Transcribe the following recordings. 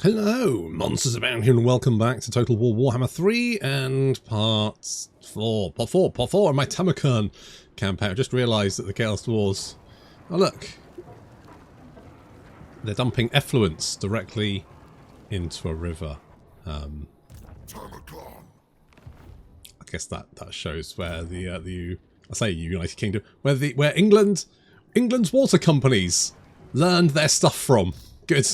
Hello, monsters abound here, and welcome back to Total War Warhammer 3 and part 4 of my Tamurkhan campaign. I just realised that the Chaos Wars... Oh look! They're dumping effluents directly into a river. I guess that shows where the United Kingdom, where England's water companies learned their stuff from. Good.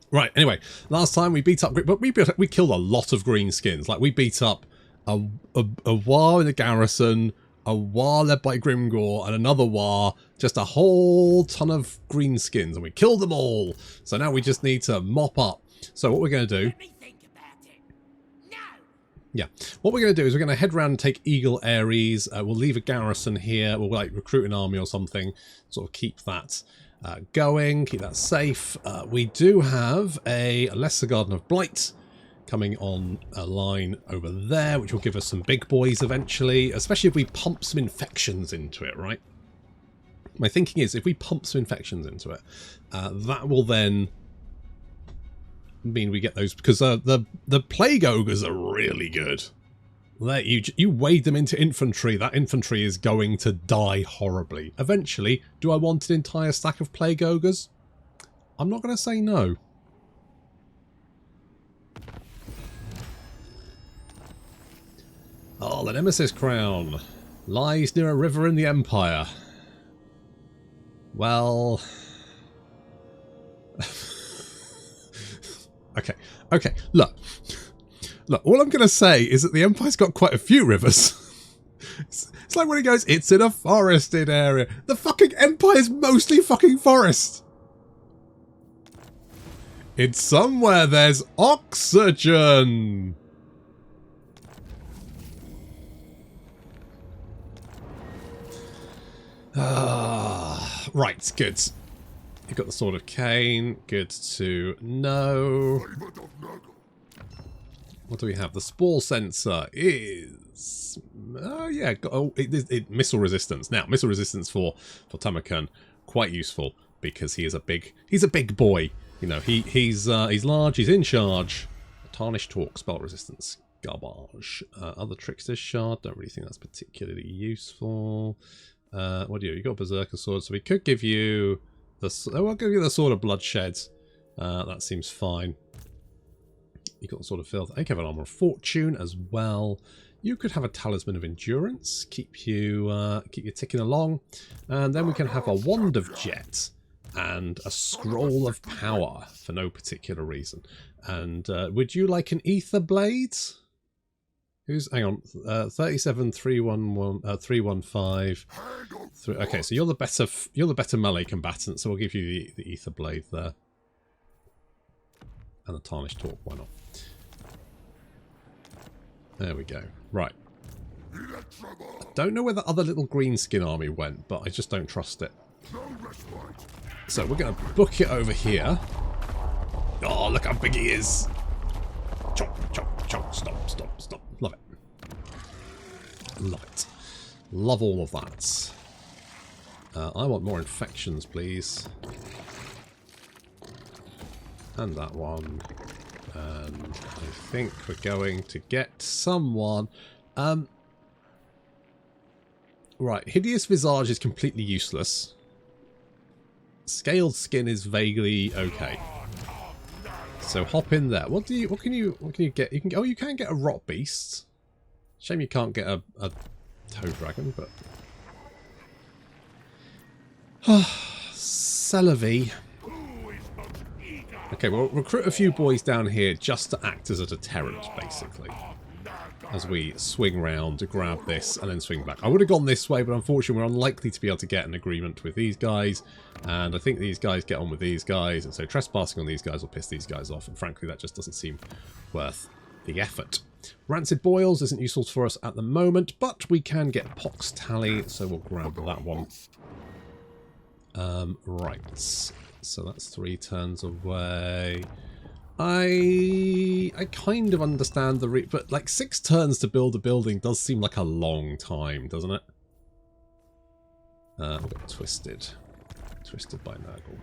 Right, anyway, last time we beat up, but we killed a lot of greenskins. Like, we beat up a war in the garrison, a war led by Grimgor, and another war, just a whole ton of greenskins, and we killed them all. So now we just need to mop up. So what we're going to do... Let me think about it. No. Yeah, what we're going to do is we're going to head around and take Eagle Ares. We'll leave a garrison here. We'll, like, recruit an army or something, sort of keep that... going, keep that safe. We do have a Lesser Garden of Blight coming on a line over there, which will give us some big boys eventually, especially if we pump some infections into it, right? My thinking is if we pump some infections into it, that will then mean we get those, because the plague ogres are really good. You wade them into infantry, that infantry is going to die horribly. Eventually, do I want an entire stack of plague ogres? I'm not going to say no. Oh, the Nemesis Crown lies near a river in the Empire. Well... Okay, look, all I'm going to say is that the Empire's got quite a few rivers. It's like when he goes, it's in a forested area. The fucking Empire's mostly fucking forest. It's somewhere there's oxygen. Right, good. You've got the Sword of Cain. Good to know. What do we have? The Spore Sensor is... Oh, yeah. Missile resistance. Now, missile resistance for Tamurkhan, quite useful, because he is a big... He's a big boy. You know, he's large, he's in charge. Tarnished Torque, spell resistance. Garbage. Other Trickster's Shard. Don't really think that's particularly useful. What do you? You got Berserker Sword, so we could give you... I'll give you the Sword of Bloodshed. That seems fine. You got the Sword of Filth. I could have an Armor of Fortune as well. You could have a Talisman of Endurance. Keep you ticking along. And then we can have a Wand of Jet and a Scroll of Power for no particular reason. And would you like an Ether Blade? Hang on, 37 311 315. Okay, so you're the better melee combatant, so we'll give you the Ether Blade there. And the Tarnished Torque, why not? There we go. Right. I don't know where the other little greenskin army went, but I just don't trust it. So we're going to book it over here. Oh, look how big he is. Chop, chop, chop. Stop, stop, stop. Love it. Love it. Love all of that. I want more infections, please. And that one. And I think we're going to get someone. Right, Hideous Visage is completely useless. Scaled Skin is vaguely okay. So hop in there. What can you get? You can get a Rot Beast. Shame you can't get a Toe Dragon, but Celebi. Okay, we'll recruit a few boys down here just to act as a deterrent, basically. As we swing round to grab this and then swing back. I would have gone this way, but unfortunately we're unlikely to be able to get an agreement with these guys. And I think these guys get on with these guys. And so trespassing on these guys will piss these guys off. And frankly, that just doesn't seem worth the effort. Rancid Boils isn't useful for us at the moment, but we can get Pox Tally, so we'll grab that one. Right. So that's 3 turns away. I kind of understand but like 6 turns to build a building does seem like a long time, doesn't it? We'll get twisted by Nurgle.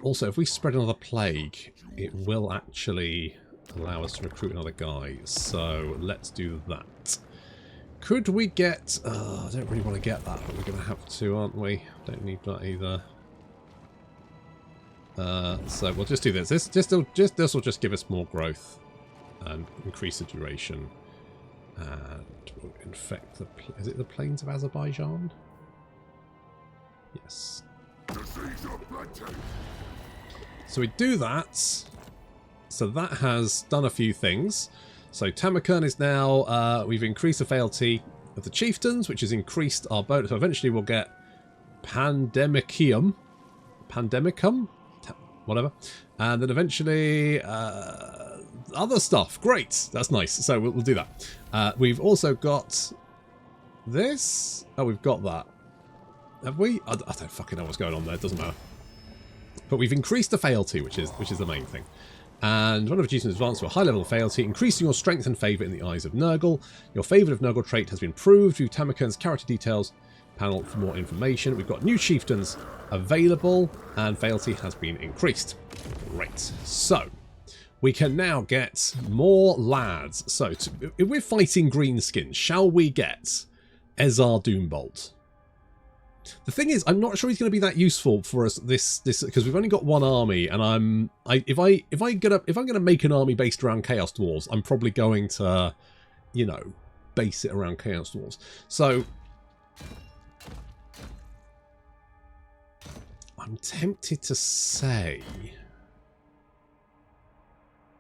Also, if we spread another plague, it will actually allow us to recruit another guy. So let's do that. Could we get... I don't really want to get that, but we're going to have to, aren't we? Don't need that either. So we'll just do this. This will just give us more growth and increase the duration. And we'll infect the... Is it the plains of Azerbaijan? Yes. So we do that. So that has done a few things. So Tamurkhan is now... we've increased the fealty of the chieftains, which has increased our bonus. So eventually we'll get Pandemicum. Whatever. And then eventually... other stuff. Great. That's nice. So we'll do that. We've also got this. Oh, we've got that. Have we? I don't fucking know what's going on there. It doesn't matter. But we've increased the fealty, which is the main thing. And one of the achievements advanced to a high level of fealty, increasing your strength and favour in the eyes of Nurgle. Your favour of Nurgle trait has been proved. View Tamurkhan's character details panel for more information. We've got new chieftains available, and fealty has been increased. Great. So we can now get more lads. So if we're fighting greenskins, shall we get Ezar Doombolt? The thing is, I'm not sure he's going to be that useful for us this because we've only got one army, and if I'm gonna make an army based around Chaos Dwarves, I'm probably going to, you know, base it around Chaos Dwarves. So I'm tempted to say,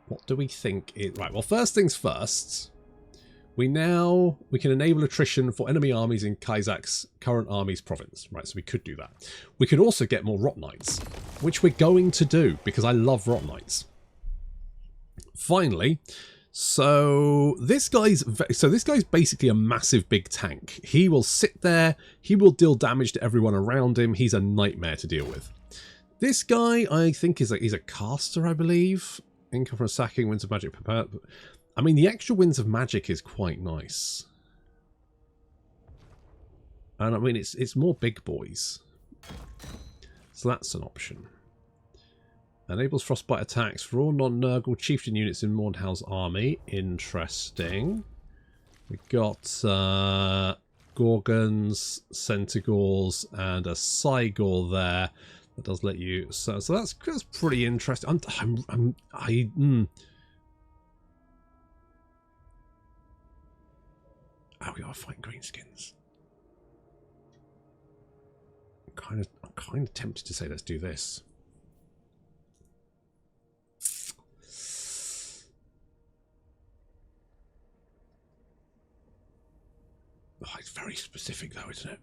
what do we think? Right. Well, first things first. We can enable attrition for enemy armies in Kaizak's current army's province. Right, so we could do that. We could also get more Rot Knights, which we're going to do because I love Rot Knights. Finally, so this guy's basically a massive big tank. He will sit there, he will deal damage to everyone around him. He's a nightmare to deal with. This guy, I think, he's a caster, I believe. Income from sacking, Winds of Magic prepared. I mean, the extra Winds of Magic is quite nice. And I mean, it's more big boys. So that's an option. Enables frostbite attacks for all non-Nurgle chieftain units in Mordhau's army. Interesting. We've got Gorgons, Centaurs, and a Cygor there. That does let you... So that's pretty interesting. Oh, we are fighting greenskins. I'm kind of tempted to say let's do this. Oh, it's very specific though, isn't it?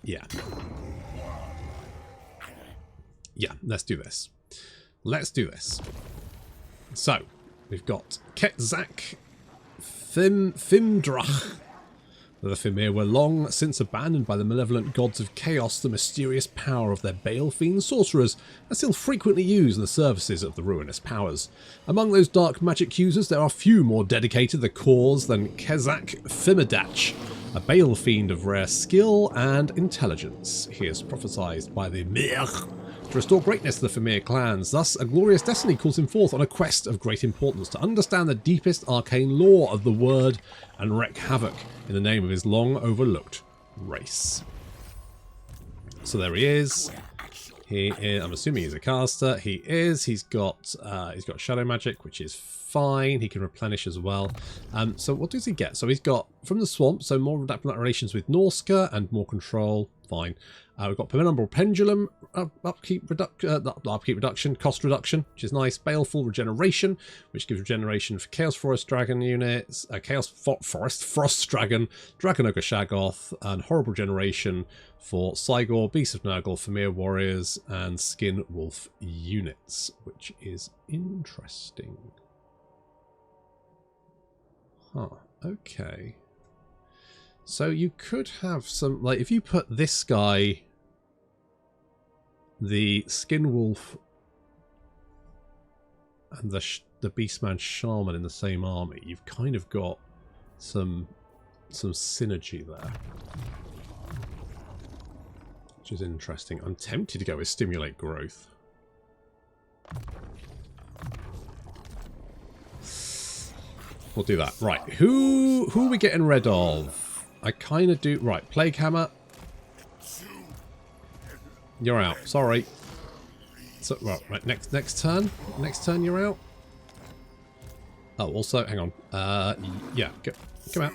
Yeah. Yeah, let's do this. Let's do this. So, we've got Ketzak Fimdrach. The Fimir were long since abandoned by the malevolent gods of chaos. The mysterious power of their Bale-fiend sorcerers are still frequently used in the services of the ruinous powers. Among those dark magic users, there are few more dedicated to the cause than Kezak Fimidach, a Bale-fiend of rare skill and intelligence. He is prophesied by the Mir to restore greatness to the Fimir clans. Thus, a glorious destiny calls him forth on a quest of great importance to understand the deepest arcane lore of the word and wreak havoc in the name of his long overlooked race. So there he is. He is, I'm assuming he's a caster. He is. He's got shadow magic, which is fine. He can replenish as well. So what does he get? So he's got from the swamp, so more relations with Norska and more control. Fine. We've got Penumbral Pendulum, upkeep reduction, cost reduction, which is nice. Baleful Regeneration, which gives regeneration for Chaos Forest Dragon units, Chaos Forest Frost Dragon, Dragon Ogre Shaggoth, and Horrible Regeneration for Cygor, Beast of Nurgle, Fimir Warriors, and Skin Wolf units, which is interesting. Huh, okay. So you could have some, like, if you put this guy, the Skin Wolf and the Beastman Shaman in the same army, you've kind of got some synergy there, which is interesting. I'm tempted to go with Stimulate Growth. We'll do that. Right, who are we getting rid of? I kind of do... Right, Plague Hammer. You're out. Sorry. So, right, next turn. Next turn, you're out. Oh, also, hang on. Yeah, come out.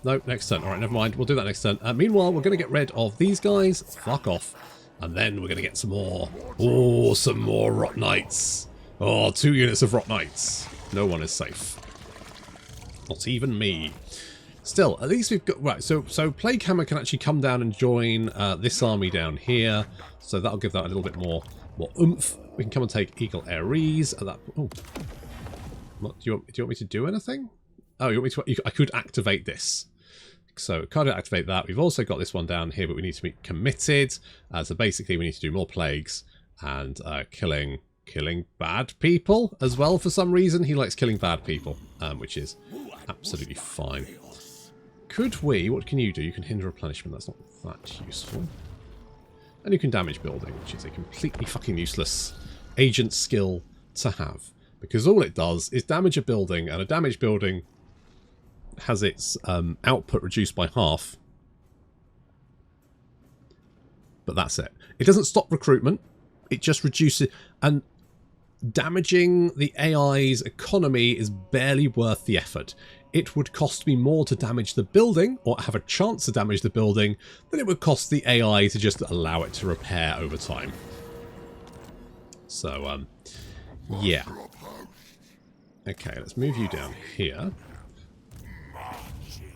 No, next turn. All right, never mind. We'll do that next turn. Meanwhile, we're going to get rid of these guys. Fuck off. And then we're going to get some more. Oh, some more Rot Knights. Oh, 2 units of Rot Knights. No one is safe. Not even me. Still, at least we've got... Right, so Plague Hammer can actually come down and join this army down here. So that'll give that a little bit more oomph. We can come and take Eagle Ares at that... Oh. What, do you want me to do anything? Oh, you want me to... I could activate this. So can't activate that. We've also got this one down here, but we need to be committed. So basically we need to do more plagues and killing bad people as well. For some reason he likes killing bad people, which is absolutely fine. Could we... What can you do? You can hinder replenishment. That's not that useful. And you can damage building, which is a completely fucking useless agent skill to have. Because all it does is damage a building, and a damaged building has its output reduced by half. But that's it. It doesn't stop recruitment. It just reduces... And damaging the AI's economy is barely worth the effort. It would cost me more to damage the building, or have a chance to damage the building, than it would cost the AI to just allow it to repair over time. So, yeah. Okay, let's move you down here.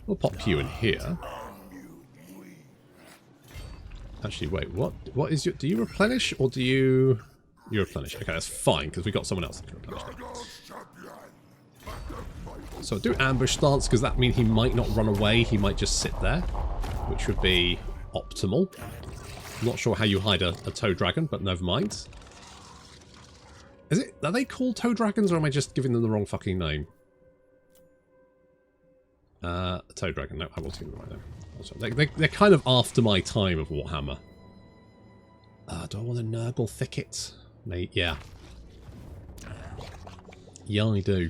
We'll pop you in here. Actually, wait, what is your... Do you replenish, or do you... You replenish. Okay, that's fine, because we got someone else that can replenish them. So do ambush stance, because that means he might not run away, he might just sit there, which would be optimal. I'm not sure how you hide a tow dragon, but never mind. Are they called tow dragons, or am I just giving them the wrong fucking name? Tow dragon, no, I will give them the right name. They're kind of after my time of Warhammer. Do I want a Nurgle Thicket? Yeah. Yeah, I do.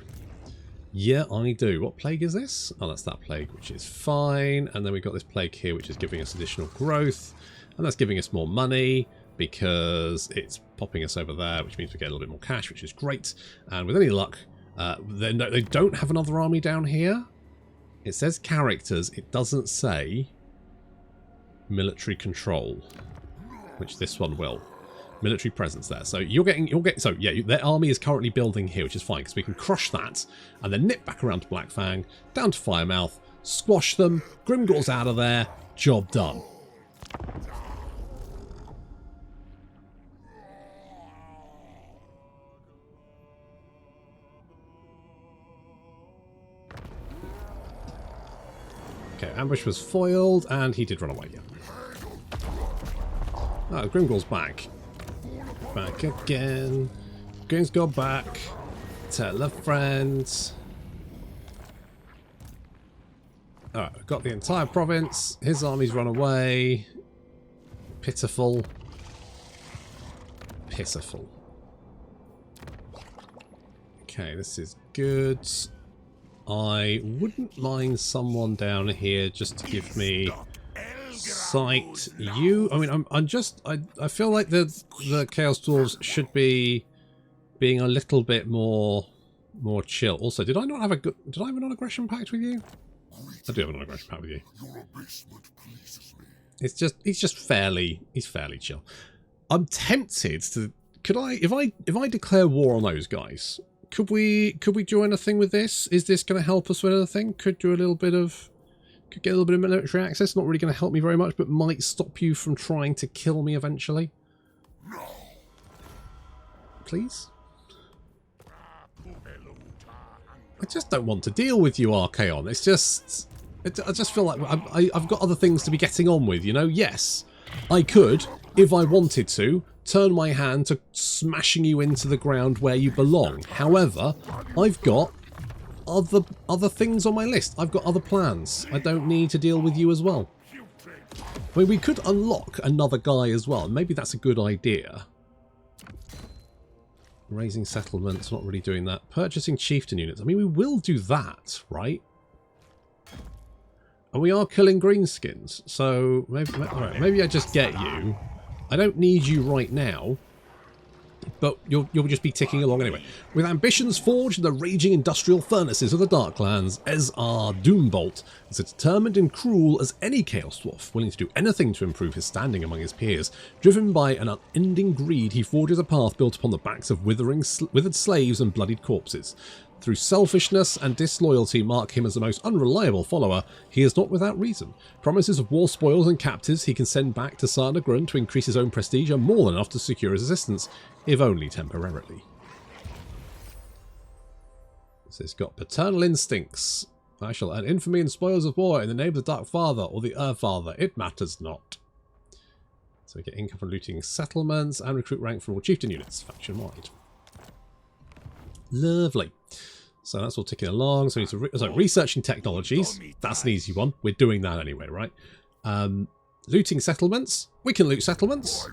Yeah, I do. What plague is this? Oh, that's that plague, which is fine. And then we've got this plague here, which is giving us additional growth. And that's giving us more money because it's popping us over there, which means we get a little bit more cash, which is great. And with any luck, they don't have another army down here. It says characters. It doesn't say military control, which this one will. Military presence there. So so yeah, their army is currently building here, which is fine because we can crush that and then nip back around to Blackfang, down to Firemouth, squash them, Grimgor's out of there, job done. Okay, ambush was foiled and he did run away, yeah. Oh, Grimgor's back. Back again. Grim's go back. Tell a friend. Alright, we've got the entire province. His army's run away. Pitiful. Pitiful. Okay, this is good. I wouldn't mind someone down here just to give me sight. I mean, I feel like the Chaos Dwarves should be being a little bit more chill. Also, did I have a non-aggression pact with you? I do have a non-aggression pact with you. He's fairly chill. I'm tempted to... if I declare war on those guys, could we do anything with this? Is this going to help us with anything? Could get a little bit of military access. Not really going to help me very much, but might stop you from trying to kill me eventually. Please? I just don't want to deal with you, Archaon. It's just... I just feel like I've got other things to be getting on with, you know? Yes, I could, if I wanted to, turn my hand to smashing you into the ground where you belong. However, I've got other things on my list. I've got other plans. I don't need to deal with you as well. I mean, we could unlock another guy as well. Maybe that's a good idea. Raising settlements, not really doing that. Purchasing chieftain units. I mean, we will do that, right? And we are killing greenskins. So maybe I just get you. I don't need you right now. But you'll just be ticking along anyway. With ambitions forged in the raging industrial furnaces of the Darklands, Ezar Doombolt is as determined and cruel as any Chaos Dwarf, willing to do anything to improve his standing among his peers. Driven by an unending greed, he forges a path built upon the backs of withered slaves and bloodied corpses. Through selfishness and disloyalty mark him as the most unreliable follower, he is not without reason. Promises of war spoils and captives he can send back to Sarnagrun to increase his own prestige are more than enough to secure his assistance, if only temporarily. So it's got paternal instincts. I shall earn infamy and spoils of war in the name of the Dark Father or the Earth Father. It matters not. So we get income from looting settlements and recruit rank from all chieftain units, faction wide. Lovely. So that's all ticking along. So we need to researching technologies. That's an easy one. We're doing that anyway, right? Looting settlements. We can loot settlements.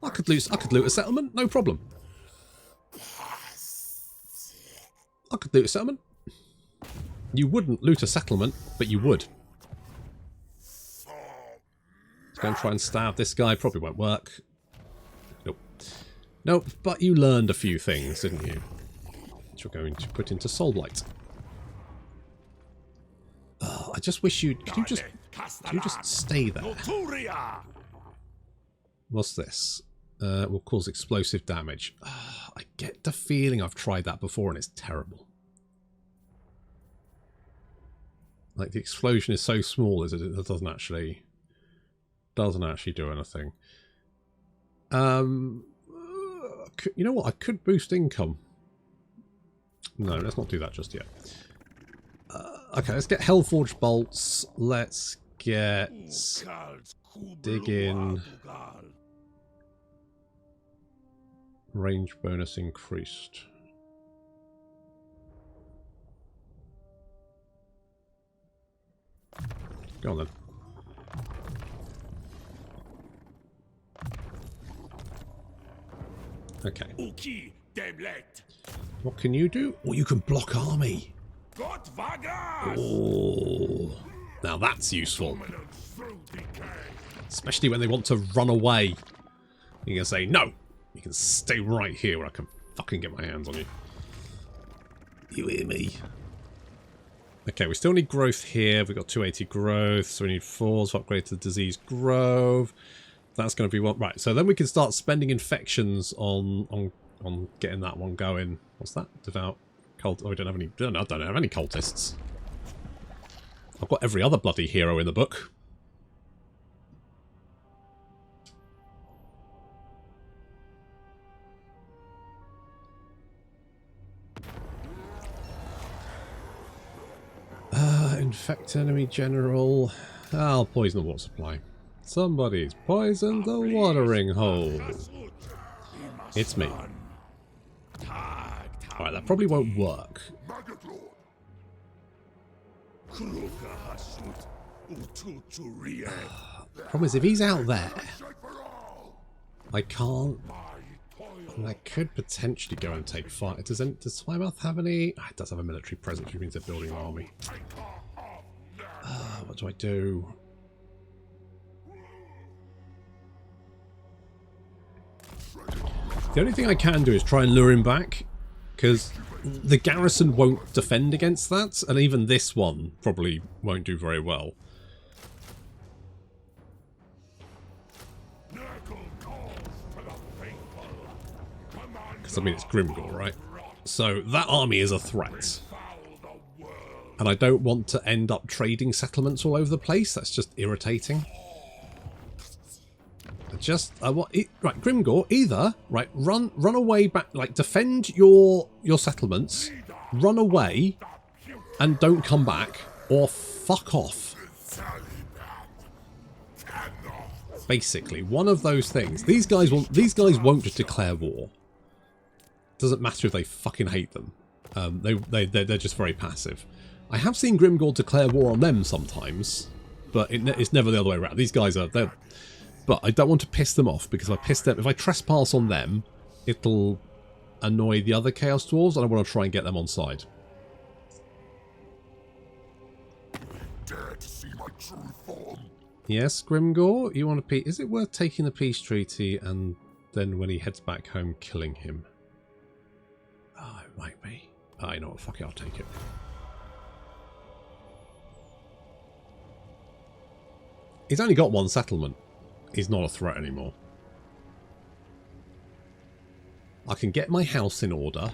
I could loot a settlement, no problem. I could loot a settlement. You wouldn't loot a settlement, but you would. Let's go and try and stab this guy. Probably won't work. Nope. Nope, but you learned a few things, didn't you? Which we're going to put into Soulblight. Oh, I just wish you'd... Could you just stay there? What's this? Will cause explosive damage. I get the feeling I've tried that before and it's terrible. Like, the explosion is so small, is it doesn't actually do anything. You know what? I could boost income. No, let's not do that just yet. Okay, let's get Hellforged bolts. Let's get dig in. Range bonus increased. Go on then. Okay. What can you do? Oh, you can block army. Oh, now that's useful. Especially when they want to run away. You can say, no, you can stay right here where I can fucking get my hands on you. You hear me? Okay, we still need growth here. We've got 280 growth, so we need 4 to upgrade to disease growth. That's going to be what... Right, so then we can start spending infections on getting that one going. What's that? Devout cult. Oh, I don't have any. I don't have any cultists. I've got every other bloody hero in the book. Infect enemy general. I'll poison the water supply. Somebody's poisoned the watering hole. It's me. Alright, that probably won't work. Problem is, if he's out there, I can't. And I could potentially go and take fire. Does Plymouth have any? Oh, it does have a military presence, which means they're building an army. What do I do? The only thing I can do is try and lure him back, because the garrison won't defend against that, and even this one probably won't do very well. Because, I mean, it's Grimgor, right? So that army is a threat. And I don't want to end up trading settlements all over the place. That's just irritating. I want right, Grimgor, either right, run away back, like defend your settlements, run away, and don't come back, or fuck off. Basically, one of those things. These guys won't just declare war. Doesn't matter if they fucking hate them. They're just very passive. I have seen Grimgor declare war on them sometimes, but it's never the other way around. These guys are there, but I don't want to piss them off, because if I trespass on them, it'll annoy the other Chaos Dwarves, and I want to try and get them on side. Dare to see my true form. Yes, Grimgor, you want a peace? Is it worth taking the peace treaty and then when he heads back home, killing him? Oh, it might be. Oh, you know what? Fuck it, I'll take it. He's only got one settlement. He's not a threat anymore. I can get my house in order.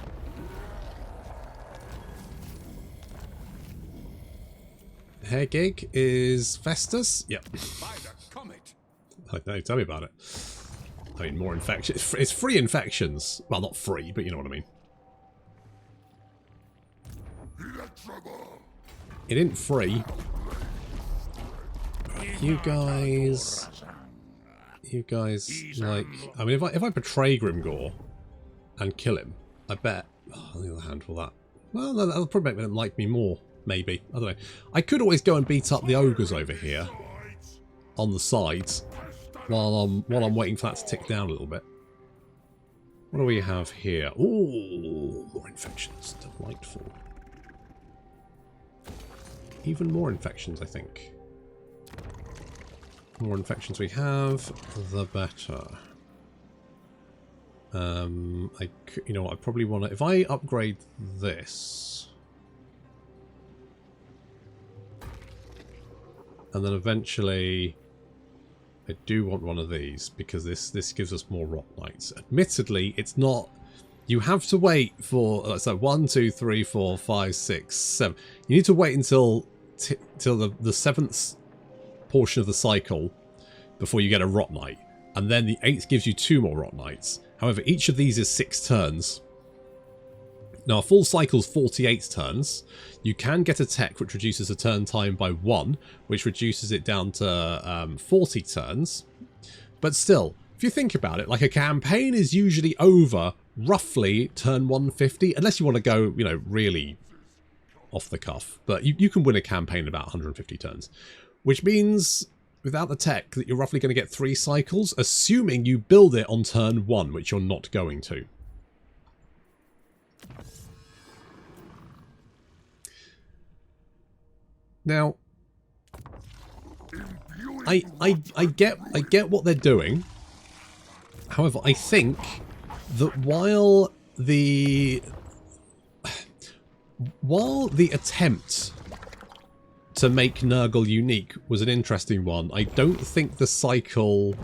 Hair gig is Festus. Yep. I know, tell me about it. I mean, more infections. It's free infections. Well, not free, but you know what I mean. It isn't free. You guys, like, I mean, if I betray Grimgor and kill him, I bet, on the other hand, will that, well, that'll probably make them like me more, maybe, I don't know. I could always go and beat up the ogres over here, on the sides, while I'm waiting for that to tick down a little bit. What do we have here? Ooh, more infections, delightful. Even more infections, I think. The more infections we have, the better. You know what, I probably want to... If I upgrade this... And then eventually... I do want one of these, because this gives us more Rot Knights. Admittedly, it's not... You have to wait for... So 1, 2, 3, 4, 5, 6, 7... You need to wait until the 7th portion of the cycle before you get a Rot Knight, and then the 8th gives you 2 more Rot Knights. However, each of these is 6 turns. Now a full cycle's 48 turns. You can get a tech which reduces the turn time by 1, which reduces it down to 40 turns. But still, if you think about it, like a campaign is usually over roughly turn 150, unless you want to go, you know, really off the cuff. But you can win a campaign in about 150 turns, which means without the tech that you're roughly going to get 3 cycles, assuming you build it on turn 1, which you're not going to. Now, I get what they're doing. However, I think that while the attempt to make Nurgle unique was an interesting one, I don't think the cycle...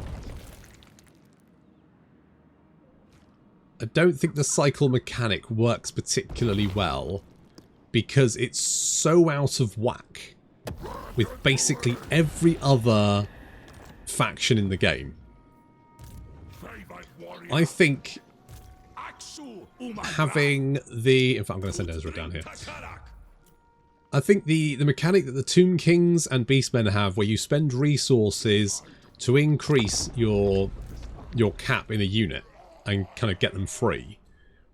I don't think the cycle mechanic works particularly well, because it's so out of whack with basically every other faction in the game. I think having the... In fact, I'm going to send Ezra down here. I think the mechanic that the Tomb Kings and Beastmen have, where you spend resources to increase your cap in a unit and kind of get them free,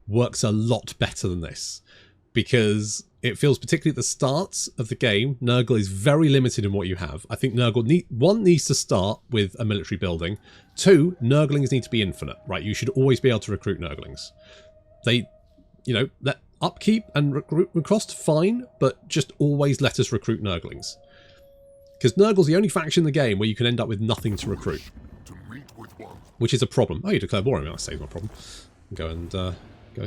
works a lot better than this. Because it feels, particularly at the start of the game, Nurgle is very limited in what you have. I think Nurgle needs to start with a military building. 2, Nurglings need to be infinite, right? You should always be able to recruit Nurglings. They, you know, that upkeep and recruit cost, fine, but just always let us recruit Nurglings. Because Nurgle's the only faction in the game where you can end up with nothing to recruit. Which is a problem. Oh, you declare war on me, that saves my problem. Go and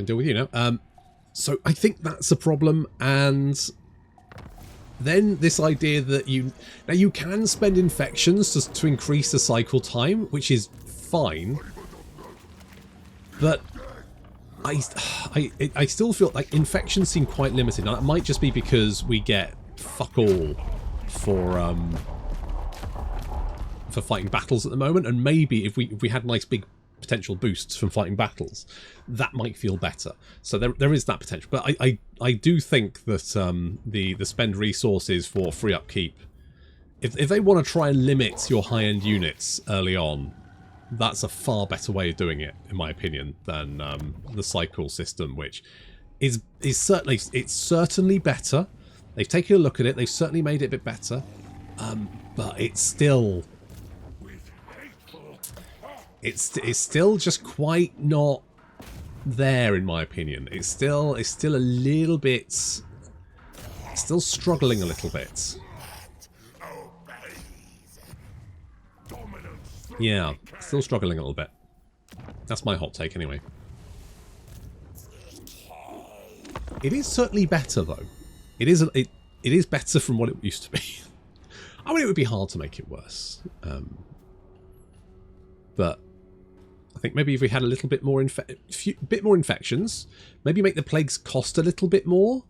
deal with you now. So I think that's a problem, and then this idea that you can spend infections to increase the cycle time, which is fine, but I still feel like infections seem quite limited. Now, it might just be because we get fuck all for fighting battles at the moment, and maybe if we had nice big potential boosts from fighting battles, that might feel better. So there is that potential. But I do think that the spend resources for free upkeep if they want to try and limit your high-end units early on, that's a far better way of doing it, in my opinion, than the cycle system, which is certainly better. They've taken a look at it. They've certainly made it a bit better, but it's still just quite not there, in my opinion. It's still a little bit, still struggling a little bit. Yeah, still struggling a little bit. That's my hot take, anyway. It is certainly better, though. It is better from what it used to be. I mean, it would be hard to make it worse. But I think maybe if we had a little bit more infections, maybe make the plagues cost a little bit more.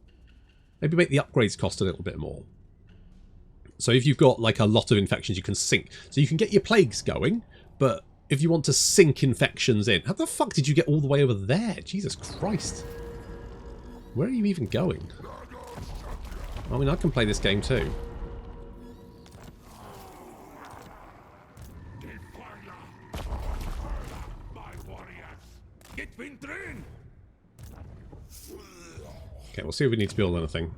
Maybe make the upgrades cost a little bit more. So if you've got like a lot of infections, you can sink. So you can get your plagues going, but if you want to sink infections in, how the fuck did you get all the way over there? Jesus Christ. Where are you even going? I mean, I can play this game too. Okay, we'll see if we need to build anything.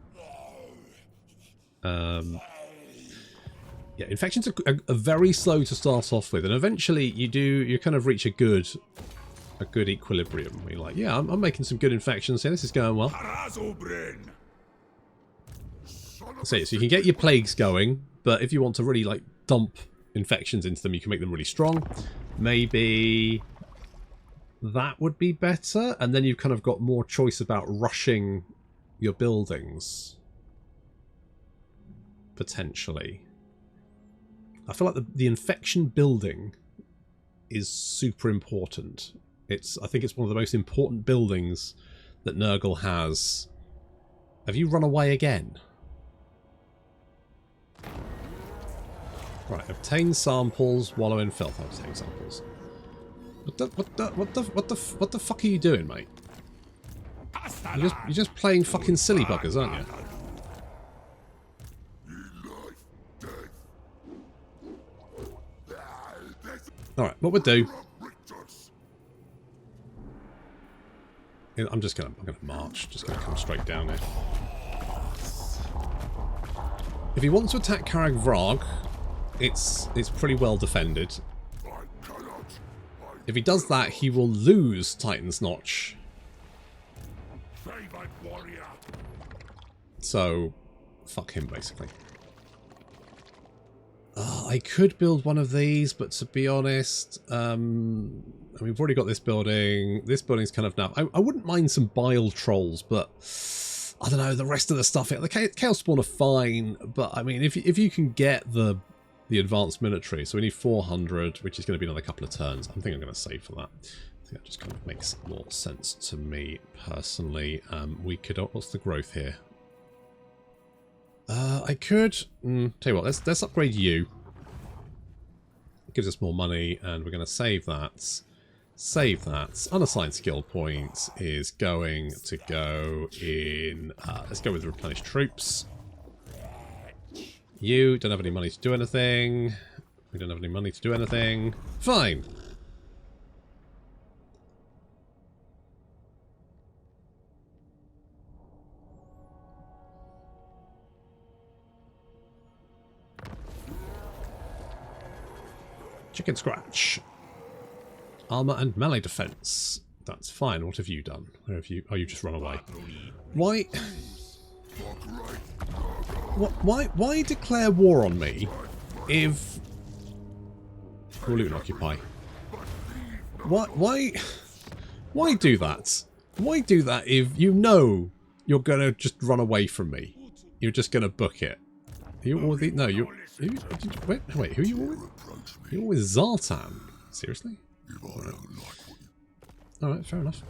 Yeah, infections are very slow to start off with, and eventually you kind of reach a good equilibrium. You're like, yeah, I'm making some good infections here. This is going well. So you can get your plagues going, but if you want to really like dump infections into them, you can make them really strong. Maybe that would be better, and then you've kind of got more choice about rushing your buildings. Potentially. I feel like the infection building is super important. I think it's one of the most important buildings that Nurgle has. Have you run away again? Right, obtain samples, wallow in filth. Obtain samples. What the fuck are you doing, mate? You're just playing fucking silly buggers, aren't you? Alright, what we'll do... I'm gonna march. Just gonna come straight down here. If he wants to attack Karag Vrag, it's pretty well defended. If he does that, he will lose Titan's Notch. So, fuck him, basically. I could build one of these, but to be honest, I mean, we've already got this building. This building's kind of now. I wouldn't mind some bile trolls, but I don't know. The rest of the stuff, the Chaos Spawn are fine, but I mean, if you can get the advanced military, so we need 400, which is going to be another couple of turns. I think I'm going to save for that. I think that just kind of makes more sense to me personally. We could. What's the growth here? I could tell you what. Let's upgrade you. It gives us more money, and we're going to save that. Save that. Unassigned skill points is going to go in. Let's go with replenished troops. You don't have any money to do anything. We don't have any money to do anything. Fine. Chicken scratch. Armor and melee defense. That's fine. What have you done? Where have you? Oh, you just run away. Why? Why declare war on me if... We'll loot and occupy. Why do that? Why do that if you know you're going to just run away from me? You're just going to book it. Are you all with the... No, you're... Wait, who are you all with? You're all with Zartan? Seriously? Alright, fair enough.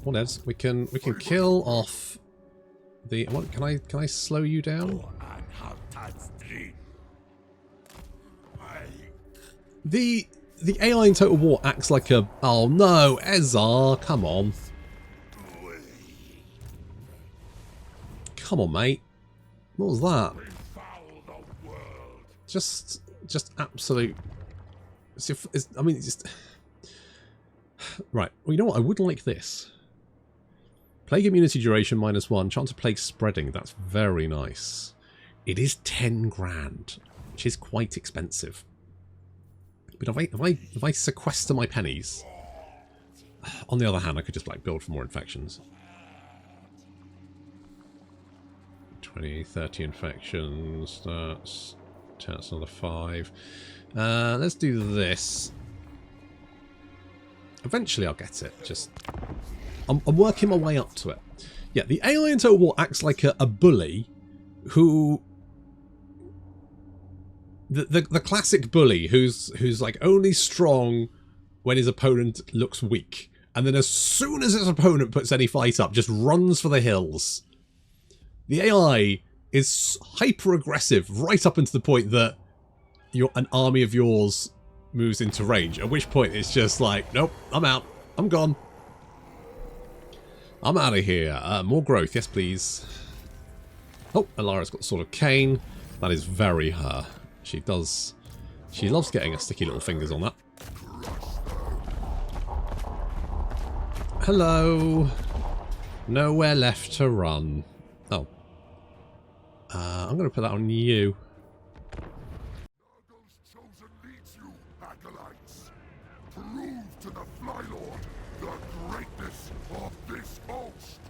Well, Neds, we can kill off the... What, can I slow you down? The AI in Total War acts like a... Oh no, Ezar, come on. Come on, mate. What was that? Just absolute... I mean, it's just... Right, well, you know what? I would like this. Plague immunity duration -1, chance of plague spreading. That's very nice. It is 10 grand, which is quite expensive. But if I sequester my pennies, on the other hand, I could just like build for more infections. 20, 30 infections. That's another 5. Let's do this. Eventually I'll get it. Just I'm working my way up to it. Yeah, the AI in Total War acts like a bully who... The classic bully who's like only strong when his opponent looks weak. And then as soon as his opponent puts any fight up, just runs for the hills. The AI is hyper-aggressive right up into the point that an army of yours moves into range. At which point it's just like, nope, I'm out. I'm gone. I'm out of here. More growth, yes please. Oh, Alara's got the Sword of Cain. That is very her. She loves getting her sticky little fingers on that. Hello. Nowhere left to run. Oh. I'm going to put that on you. Nargo's chosen leads you, acolytes. Prove to the Flylord the greatness of this host.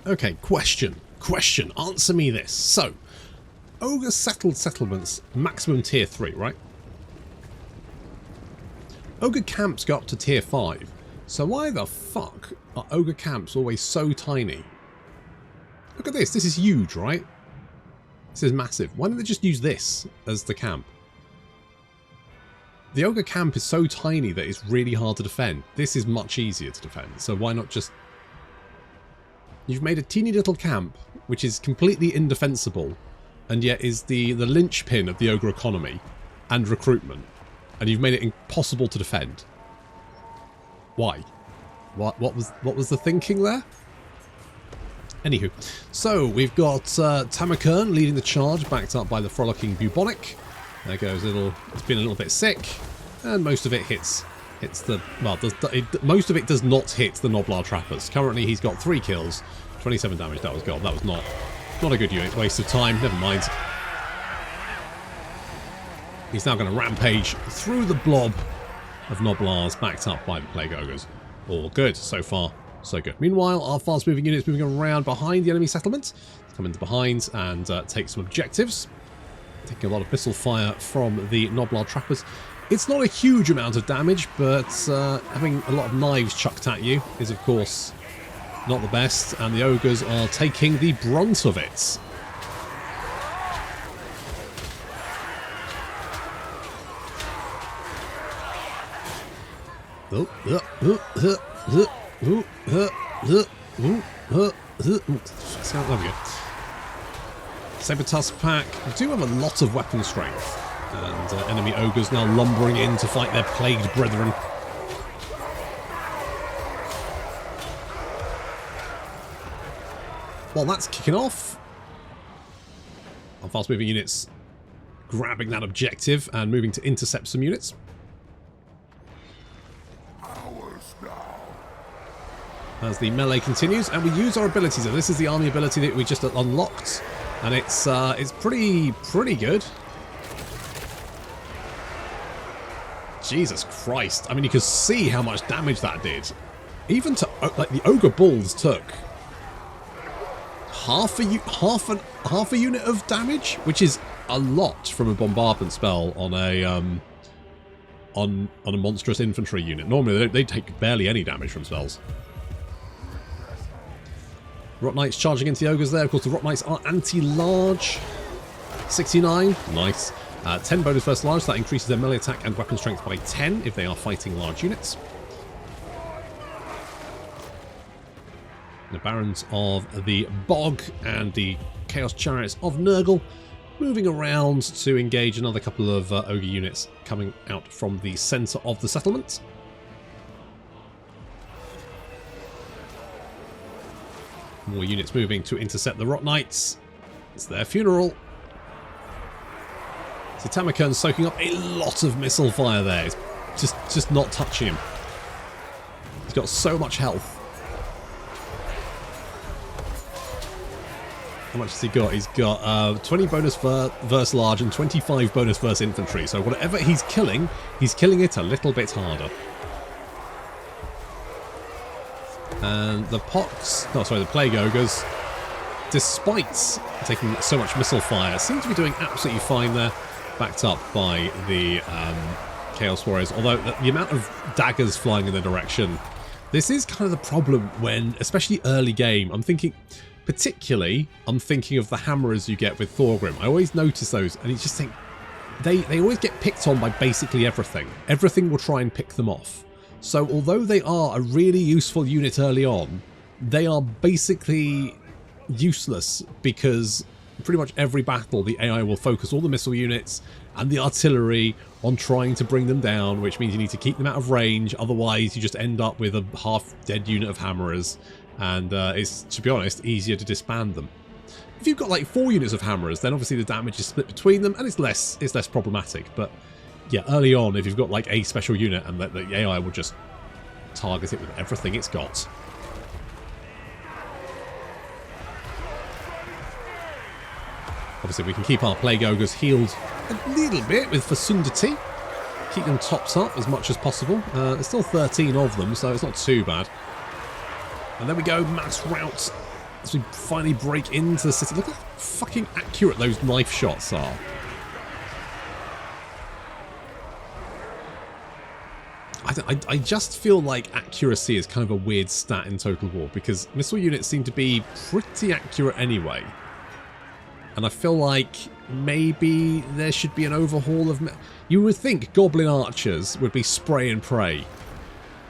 Okay, question. Answer me this. So, Ogre settled settlements, maximum tier 3, right? Ogre camps go up to tier 5. So why the fuck are Ogre camps always so tiny? Look at this. This is huge, right? This is massive. Why don't they just use this as the camp? The Ogre camp is so tiny that it's really hard to defend. This is much easier to defend. So why not just... You've made a teeny little camp, which is completely indefensible, and yet is the linchpin of the Ogre economy and recruitment. And you've made it impossible to defend. Why? What was the thinking there? Anywho, so we've got Tamurkhan leading the charge, backed up by the frolicking bubonic. There goes it's been a little bit sick, and most of it hits the... Well, most of it does not hit the Noblar trappers. Currently he's got 3 kills, 27 damage. That was gold. That was not a good unit. Waste of time. Never mind. He's now going to rampage through the blob of Noblars, backed up by the Plague Ogres. All good. So far, so good. Meanwhile, our fast-moving units moving around behind the enemy settlement. Come into behind and take some objectives. Taking a lot of missile fire from the Noblar trappers. It's not a huge amount of damage, but having a lot of knives chucked at you is, of course, not the best. And the Ogres are taking the brunt of it. There we go. Saber-tusk pack do have a lot of weapon strength, and enemy ogres now lumbering in to fight their plagued brethren. While that's kicking off, our fast-moving units grabbing that objective and moving to intercept some units. As the melee continues, and we use our abilities. So this is the army ability that we just unlocked, and it's pretty good. Jesus Christ! I mean, you can see how much damage that did. Even to like the ogre balls took half a unit of damage, which is a lot from a bombardment spell on a monstrous infantry unit. Normally they take barely any damage from spells. Rot Knights charging into the ogres there. Of course, the Rot Knights are anti-large. 69. Nice. 10 bonus versus large. That increases their melee attack and weapon strength by 10 if they are fighting large units. The Barons of the Bog and the Chaos Chariots of Nurgle moving around to engage another couple of ogre units coming out from the centre of the settlement. More units moving to intercept the Rot Knights. It's their funeral. So Tamurkhan's soaking up a lot of missile fire there. It's just not touching him. He's got so much health. How much has he got? He's got 20 bonus verse large and 25 bonus verse infantry. So whatever he's killing it a little bit harder. And the the Plague Ogres, despite taking so much missile fire, seem to be doing absolutely fine there, backed up by the Chaos Warriors. Although the amount of daggers flying in their direction, this is kind of the problem when, especially early game, I'm thinking of the hammerers you get with Thorgrim. I always notice those, and you just think they always get picked on by basically everything. Everything will try and pick them off. So although they are a really useful unit early on, they are basically useless because pretty much every battle the AI will focus all the missile units and the artillery on trying to bring them down, which means you need to keep them out of range. Otherwise you just end up with a half-dead unit of hammerers, and it's, to be honest, easier to disband them. If you've got like 4 units of hammerers, then obviously the damage is split between them and it's less problematic. But yeah, early on, if you've got like a special unit and the AI will just target it with everything it's got. Obviously, we can keep our Plague Ogres healed a little bit with Fecundity. Keep them topped up as much as possible. There's still 13 of them, so it's not too bad. And there we go, mass rout as we finally break into the city. Look how fucking accurate those knife shots are. I just feel like accuracy is kind of a weird stat in Total War, because missile units seem to be pretty accurate anyway. And I feel like maybe there should be an overhaul of... You would think Goblin Archers would be spray and pray.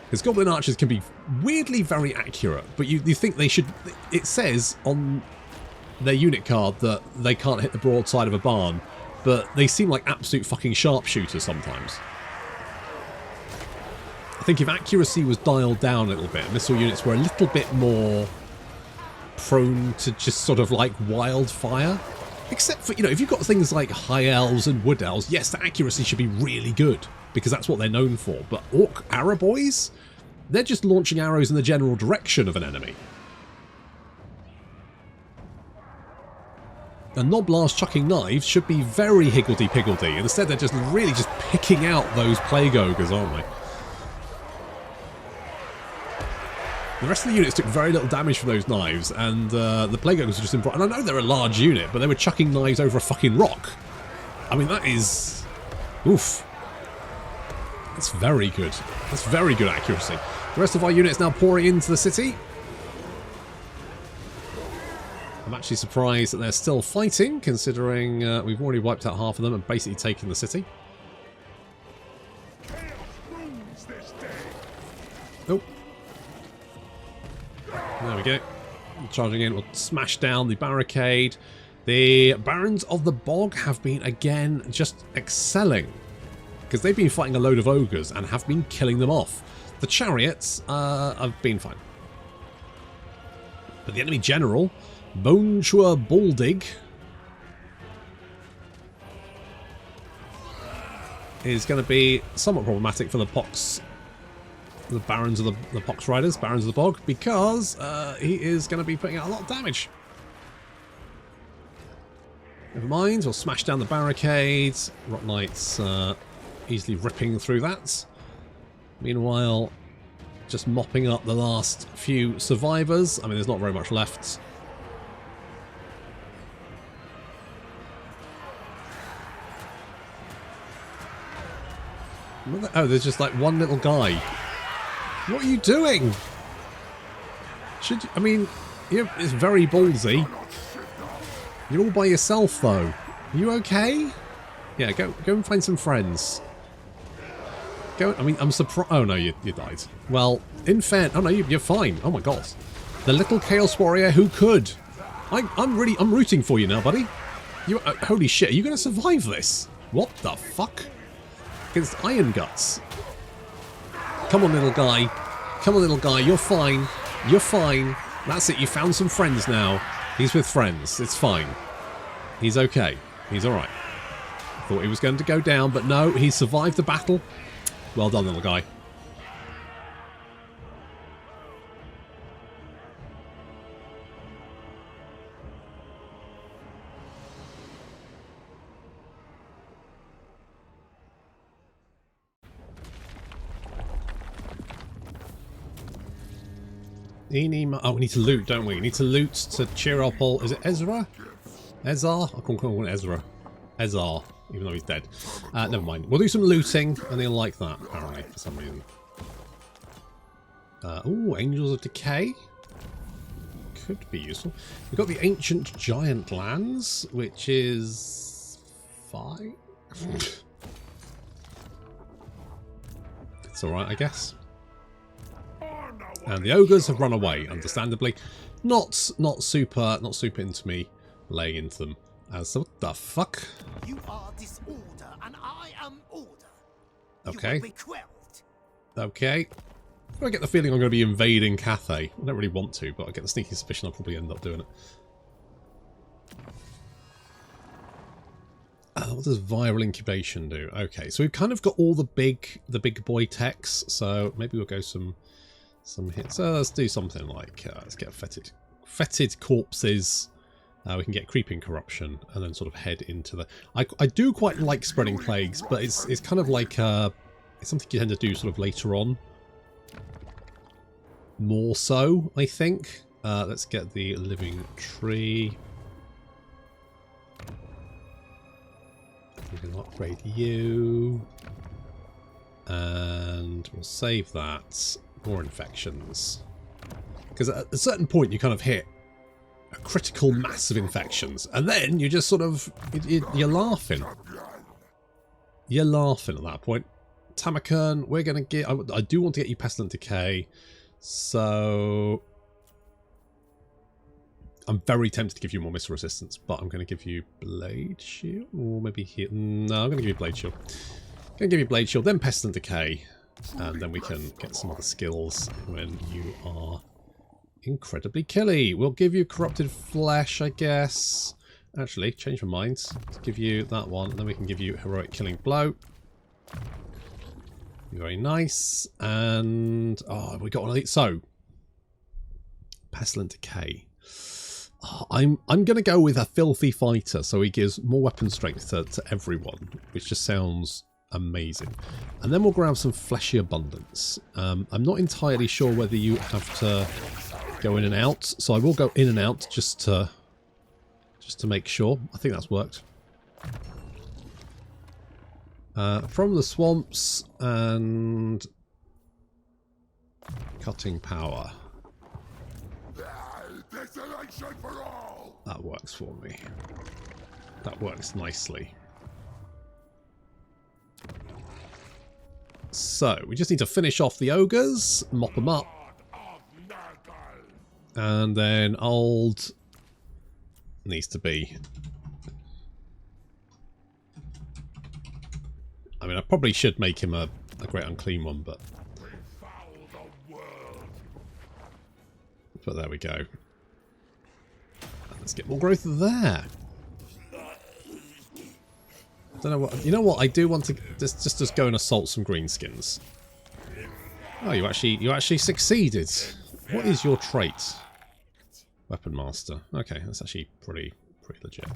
Because Goblin Archers can be weirdly very accurate, but you think they should... It says on their unit card that they can't hit the broadside of a barn, but they seem like absolute fucking sharpshooters sometimes. I think if accuracy was dialed down a little bit, missile units were a little bit more prone to just sort of like wildfire. Except for, you know, if you've got things like High Elves and Wood Elves, yes, the accuracy should be really good, because that's what they're known for. But Orc Arrow Boys, they're just launching arrows in the general direction of an enemy. And Noblars chucking knives should be very higgledy-piggledy. Instead, they're just really just picking out those Plague Ogres, aren't they? The rest of the units took very little damage from those knives, and the Plague Ogres were just in front. And I know they're a large unit, but they were chucking knives over a fucking rock. I mean, that is... Oof. That's very good. That's very good accuracy. The rest of our units now pouring into the city. I'm actually surprised that they're still fighting, considering we've already wiped out half of them and basically taken the city. Oh. There we go. Charging in, we'll smash down the barricade. The Barons of the Bog have been, again, just excelling. Because they've been fighting a load of ogres and have been killing them off. The chariots have been fine. But the enemy general, Bonechua Baldig, is going to be somewhat problematic for the Pox. The Barons of the Pox Riders, Barons of the Bog, because he is going to be putting out a lot of damage. Never mind, we'll smash down the barricades. Rock Knights easily ripping through that. Meanwhile, just mopping up the last few survivors. I mean, there's not very much left. Oh, there's just like one little guy. What are you doing? Should you, I mean, it's very ballsy. You're all by yourself, though. Are you okay? Yeah, go and find some friends. Go. I mean, I'm surprised. Oh no, you died. Well, in fairness, oh no, you're fine. Oh my god, the little Chaos Warrior who could. I'm rooting for you now, buddy. You holy shit, are you going to survive this? What the fuck? Against Iron Guts. Come on, little guy. Come on, little guy. You're fine. You're fine. That's it. You found some friends now. He's with friends. It's fine. He's okay. He's alright. Thought he was going to go down, but no, he survived the battle. Well done, little guy. Oh, we need to loot, don't we? We need to loot to cheer up all... Is it Ezra? Ezar? I can't call him Ezra. Ezar, even though he's dead. Never mind. We'll do some looting, and he'll like that, apparently, for some reason. Ooh, Angels of Decay. Could be useful. We've got the Ancient Giant Lands, which is... 5? It's alright, I guess. And the ogres have run away, understandably. Not super into me laying into them. So what the fuck? You are disorder, and I am order. Okay. You will be quelled. Okay. I get the feeling I'm going to be invading Cathay. I don't really want to, but I get the sneaky suspicion I'll probably end up doing it. What does viral incubation do? Okay, so we've kind of got all the big boy techs. So maybe we'll go some hits. Let's do something like let's get fetid corpses. We can get creeping corruption and then sort of head into the... I do quite like spreading plagues, but it's kind of like it's something you tend to do sort of later on. More so, I think. Let's get the living tree. We're going to upgrade you. And we'll save that. More infections. Because at a certain point you kind of hit a critical mass of infections. And then you just sort of... You're laughing. You're laughing at that point. Tamurkhan, we're going to get... I do want to get you Pestilent Decay. So... I'm very tempted to give you more missile resistance, but I'm going to give you Blade Shield. Or maybe here... No, I'm going to give you Blade Shield. I'm going to give you Blade Shield, then Pestilent Decay. And then we can get some other skills when you are incredibly killy. We'll give you Corrupted Flesh, I guess. Actually, change my mind. Let's give you that one, and then we can give you Heroic Killing Blow. Very nice. And... oh, we got one of these. So, Pestilent Decay. Oh, I'm going to go with a Filthy Fighter, so he gives more weapon strength to everyone, which just sounds... amazing. And then we'll grab some Fleshy Abundance. I'm not entirely sure whether you have to go in and out, so I will go in and out just to make sure. I think that's worked. From the swamps and cutting power. That works for me. That works nicely. So, we just need to finish off the ogres, mop them up. And then old needs to be... I mean, I probably should make him a Great Unclean one, but... But there we go. Let's get more growth there. I don't know what... You know what? I do want to just go and assault some greenskins. Oh, you actually succeeded. What is your trait? Weapon Master. Okay, that's actually pretty legit.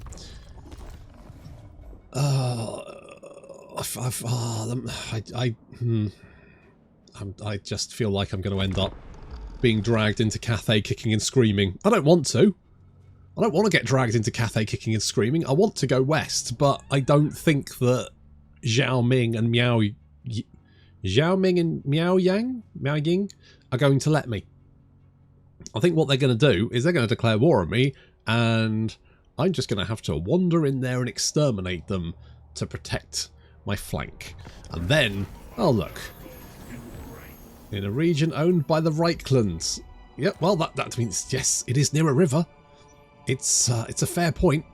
I just feel like I'm going to end up being dragged into Cathay kicking and screaming. I don't want to. I don't want to get dragged into Cathay kicking and screaming. I want to go west, but I don't think that Zhao Ming and Miao Ying are going to let me. I think what they're going to do is they're going to declare war on me, and I'm just going to have to wander in there and exterminate them to protect my flank. And then, oh look, in a region owned by the Reichlands. Yep, well that means yes, it is near a river. It's a fair point.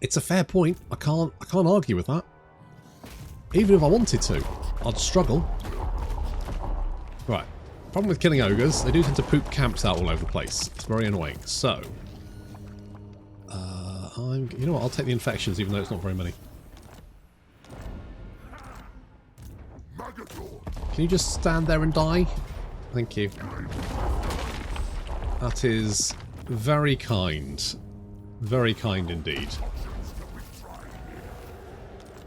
It's a fair point. I can't argue with that. Even if I wanted to, I'd struggle. Right. Problem with killing ogres, they do tend to poop camps out all over the place. It's very annoying. So, You know what? I'll take the infections, even though it's not very many. Maggot. Can you just stand there and die? Thank you. That is very kind. Very kind indeed.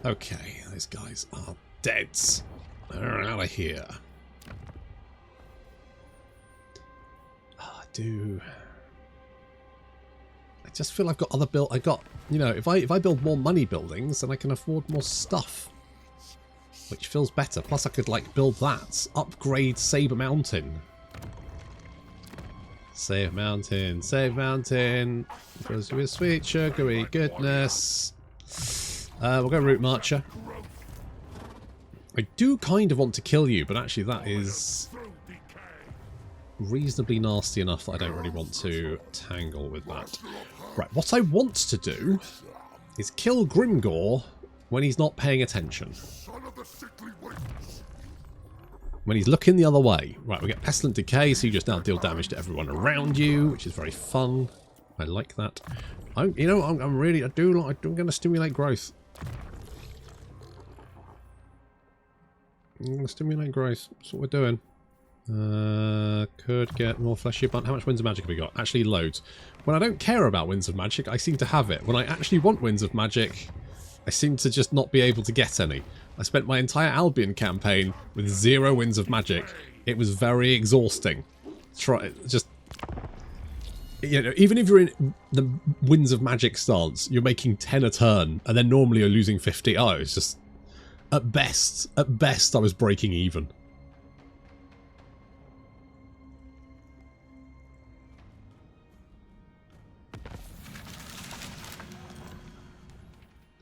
Okay, those guys are dead. They're out of here. I just feel I've got other I got, you know, if I build more money buildings, then I can afford more stuff, which feels better. Plus, I could like build that, upgrade Saber Mountain. Save Mountain, save Mountain, because with sweet sugary goodness. We'll go Route Marcher. I do kind of want to kill you, but actually that is reasonably nasty enough that I don't really want to tangle with that. Right, what I want to do is kill Grimgor when he's not paying attention. When he's looking the other way. Right, we get Pestilent Decay, so you just now deal damage to everyone around you, which is very fun. I like that. I'm going to stimulate growth. I'm going to stimulate growth. That's what we're doing. Could get more fleshy bun. How much Winds of Magic have we got? Actually, loads. When I don't care about Winds of Magic, I seem to have it. When I actually want Winds of Magic, I seem to just not be able to get any. I spent my entire Albion campaign with 0 Winds of Magic. It was very exhausting. You know, even if you're in the Winds of Magic stance, you're making 10 a turn, and then normally you're losing 50. Oh, it's just... At best, I was breaking even.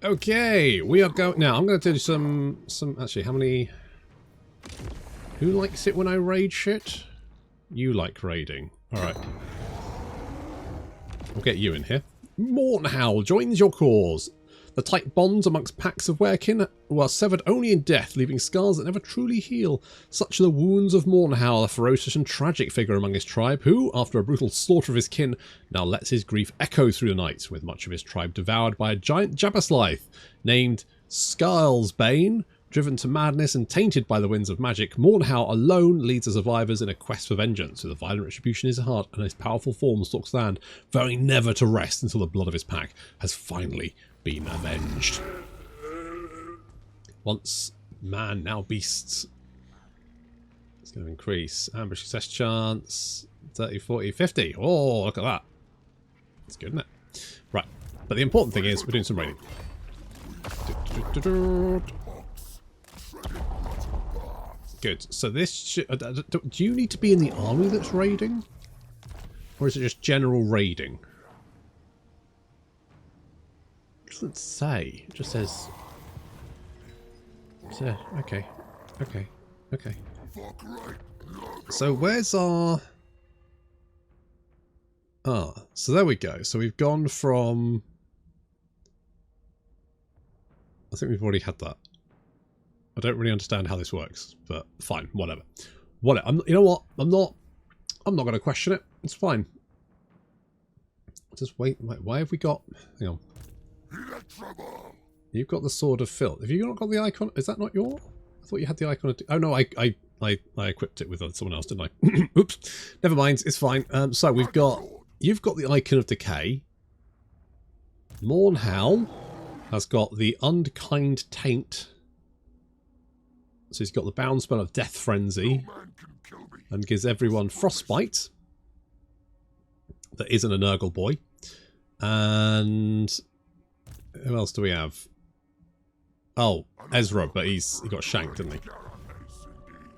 Okay, we are going... Now, I'm going to do some... Actually, how many... Who likes it when I raid shit? You like raiding. Alright. We'll get you in here. Mornhowl joins your cause. The tight bonds amongst packs of werekin are severed only in death, leaving scars that never truly heal. Such are the wounds of Mornhowl, a ferocious and tragic figure among his tribe, who, after a brutal slaughter of his kin, now lets his grief echo through the night, with much of his tribe devoured by a giant Jabberslith named Skylesbane. Driven to madness and tainted by the winds of magic, Mornhowl alone leads the survivors in a quest for vengeance, with a violent retribution in his heart and his powerful form stalks land, vowing never to rest until the blood of his pack has finally been avenged. Once man, now beasts. It's going to increase. Ambush success chance. 30, 40, 50. Oh, look at that. That's good, isn't it? Right. But the important thing is we're doing some raiding. Good. So this... do you need to be in the army that's raiding? Or is it just general raiding? It doesn't say. It just says... So, okay. Okay. Okay. So where's our... Ah, so there we go. So we've gone from... I think we've already had that. I don't really understand how this works, but fine, whatever. Whatever. You know what? I'm not going to question it. It's fine. Just wait. Why have we got... Hang on. You've got the Sword of Filth. Have you not got the icon? Is that not your? I thought you had the icon. Oh no, I equipped it with someone else, didn't I? Oops. Never mind. It's fine. So we've got... You've got the Icon of Decay. Mornhowl has got the Unkind Taint. So he's got the bound spell of Death Frenzy. And gives everyone Frostbite. That isn't a Nurgle boy. And... Who else do we have? Oh, Ezra, but he got shanked, didn't he?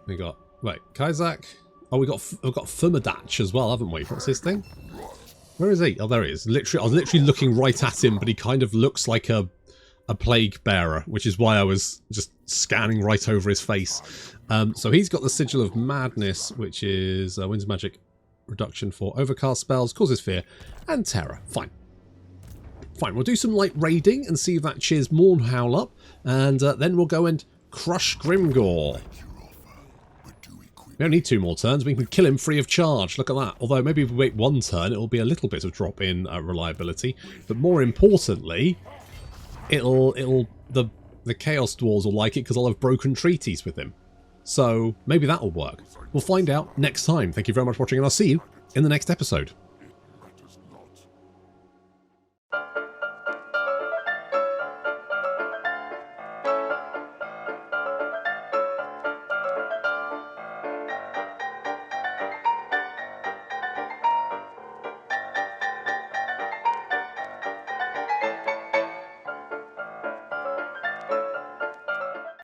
We got... Wait, Kaisak? Oh, we've got Fumadach as well, haven't we? What's his thing? Where is he? Oh, there he is. Literally, I was literally looking right at him, but he kind of looks like a plague bearer, which is why I was just scanning right over his face. So he's got the Sigil of Madness, which is Winds of Magic reduction for overcast spells, causes fear, and terror. Fine. Fine, we'll do some light raiding and see if that cheers Mornhowl up, and then we'll go and crush Grimgor. We don't need 2 more turns. We can kill him free of charge. Look at that. Although maybe if we wait 1 turn, it will be a little bit of drop in reliability. But more importantly, the Chaos Dwarves will like it because I'll have broken treaties with him. So maybe that'll work. We'll find out next time. Thank you very much for watching, and I'll see you in the next episode.